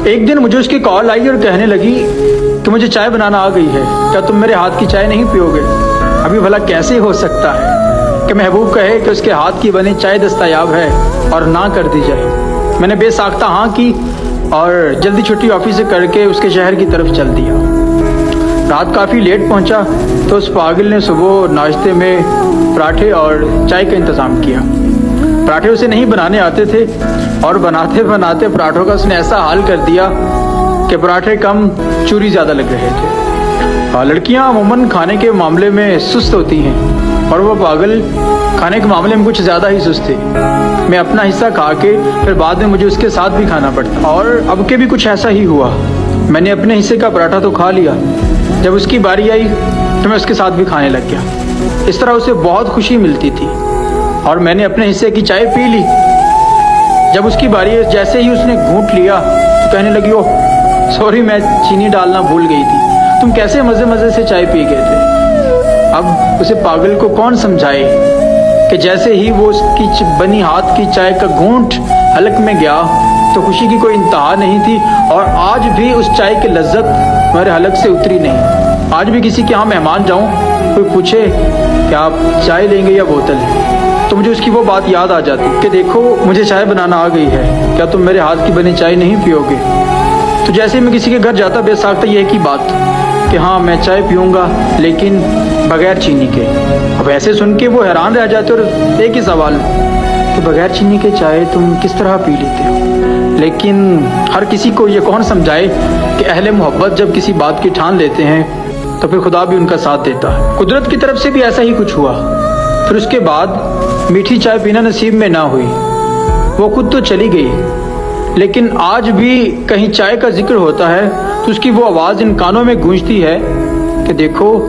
ایک دن مجھے اس کی کال آئی اور کہنے لگی کہ مجھے چائے بنانا آ گئی ہے، کیا تم میرے ہاتھ کی چائے نہیں پیو گے؟ ابھی بھلا کیسے ہو سکتا ہے کہ محبوب کہے کہ اس کے ہاتھ کی بنی چائے دستیاب ہے اور نہ کر دی جائے۔ میں نے بے ساختہ ہاں کی اور جلدی چھٹی آفس سے کر کے اس کے شہر کی طرف چل دیا۔ رات کافی لیٹ پہنچا تو اس پاگل نے صبح ناشتے میں پراٹھے اور چائے کا انتظام کیا۔ پراٹھے اسے نہیں بنانے آتے تھے اور بناتے بناتے پراٹھوں کا اس نے ایسا حال کر دیا کہ پراٹھے کم چوری زیادہ لگ رہے تھے۔ لڑکیاں عموماً کھانے کے معاملے میں سست ہوتی ہیں اور وہ پاگل کھانے کے معاملے میں کچھ زیادہ ہی سست تھے۔ میں اپنا حصہ کھا کے پھر بعد میں مجھے اس کے ساتھ بھی کھانا پڑتا، اور اب کے بھی کچھ ایسا ہی ہوا۔ میں نے اپنے حصے کا پراٹھا تو کھا لیا، جب اس کی باری آئی تو میں اس کے ساتھ بھی کھانے لگ گیا۔ اس طرح اسے بہت خوشی ملتی تھی اور میں نے اپنے حصے کی چائے پی لی۔ جب اس کی باری آئی، جیسے ہی اس نے گھونٹ لیا تو کہنے لگی، اوہ سوری، میں چینی ڈالنا بھول گئی تھی، تم کیسے مزے مزے سے چائے پی گئے تھے۔ اب اسے پاگل کو کون سمجھائے کہ جیسے ہی وہ اس کی بنی ہاتھ کی چائے کا گھونٹ حلق میں گیا تو خوشی کی کوئی انتہا نہیں تھی، اور آج بھی اس چائے کی لذت میرے حلق سے اتری نہیں۔ آج بھی کسی کے ہاں مہمان جاؤں، کوئی پوچھے کہ آپ چائے لیں گے یا بوتل، تو مجھے اس کی وہ بات یاد آ جاتی کہ دیکھو مجھے چائے بنانا آ گئی ہے، کیا تم میرے ہاتھ کی بنی چائے نہیں پیو گے؟ تو جیسے ہی میں کسی کے گھر جاتا بے ساختہ یہ کی بات کہ ہاں میں چائے پیوں گا لیکن بغیر چینی کے۔ اب ایسے سن کے وہ حیران رہ جاتے اور ایک ہی سوال کہ بغیر چینی کے چائے تم کس طرح پی لیتے ہو؟ لیکن ہر کسی کو یہ کون سمجھائے کہ اہل محبت جب کسی بات کی ٹھان لیتے ہیں تو پھر خدا بھی ان کا ساتھ دیتا ہے۔ قدرت کی طرف سے بھی ایسا ہی کچھ ہوا۔ پھر اس کے بعد میٹھی چائے پینا نصیب میں نہ ہوئی، وہ خود تو چلی گئی، لیکن آج بھی کہیں چائے کا ذکر ہوتا ہے تو اس کی وہ آواز ان کانوں میں گونجتی ہے کہ دیکھو